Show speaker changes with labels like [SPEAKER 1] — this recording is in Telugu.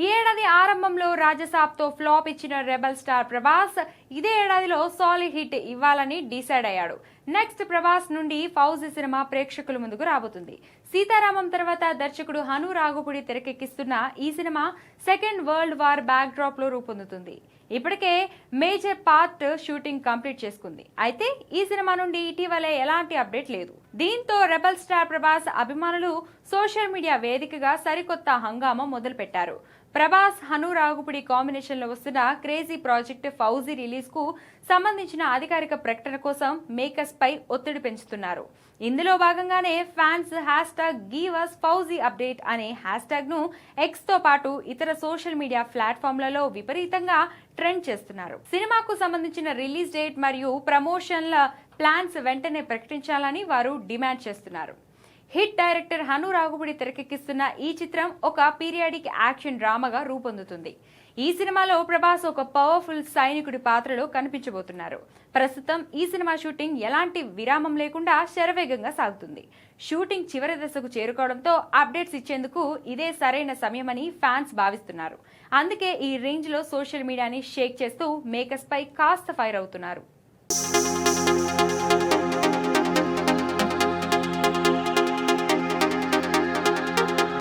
[SPEAKER 1] ఈ ఏడాది ఆరంభంలో రాజసాబ్తో ఫ్లాప్ ఇచ్చిన రెబల్ స్టార్ ప్రభాస్ ఇదే ఏడాదిలో సాలిడ్ హిట్ ఇవ్వాలని డిసైడ్ అయ్యాడు. నెక్స్ట్ ప్రభాస్ నుండి ఫౌజీ సినిమా ప్రేక్షకుల ముందుకు రాబోతుంది. సీతారామం తర్వాత దర్శకుడు హను రాఘుపుడి తెరకెక్కిస్తున్న ఈ cinema second world war back drop లో రూపొందుతుంది. ఇప్పటికే మేజర్ పార్ట్ షూటింగ్ కంప్లీట్ చేసుకుంది. అయితే ఈ సినిమా నుండి ఇటీవలే ఎలాంటి అప్డేట్ లేదు. దీంతో రెబల్ స్టార్ ప్రభాస్ అభిమానులు సోషల్ మీడియా వేదికగా సరికొత్త హంగామా మొదలు పెట్టారు. ప్రభాస్ హను రాఘుపుడి కాంబినేషన్ లో వస్తున్న క్రేజీ ప్రాజెక్ట్ ఫౌజీ రిలీజ్ కు సంబంధించిన అధికారిక ప్రకటన కోసం మేకర్స్ పై ఒత్తిడి పెంచుతున్నారు. ఇందులో భాగంగానే fans #give us fauji update అనే హ్యాష్ట్యాగ్ ను ఎక్స్ తో పాటు ఇతర సోషల్ మీడియా ప్లాట్ఫామ్లలో విపరీతంగా ట్రెండ్ చేస్తున్నారు. సినిమాకు సంబంధించిన రిలీజ్ డేట్ మరియు ప్రమోషన్ల ప్లాన్స్ వెంటనే ప్రకటించాలని వారు డిమాండ్ చేస్తున్నారు. హిట్ డైరెక్టర్ హను రాఘుపుడి తెరకెక్కిస్తున్న ఈ చిత్రం ఒక పీరియాడిక్ యాక్షన్ డ్రామాగా రూపొందుతుంది. ఈ సినిమాలో ప్రభాస్ ఒక పవర్ఫుల్ సైనికుడి పాత్రలో కనిపించబోతున్నారు. ప్రస్తుతం ఈ సినిమా షూటింగ్ ఎలాంటి విరామం లేకుండా శరవేగంగా సాగుతుంది. షూటింగ్ చివరి దశకు చేరుకోవడంతో అప్డేట్స్ ఇచ్చేందుకు ఇదే సరైన సమయమని ఫ్యాన్స్ భావిస్తున్నారు. అందుకే ఈ రేంజ్ లో సోషల్ మీడియాని షేక్ చేస్తూ మేకర్స్ పై కాస్త ఫైర్ అవుతున్నారు.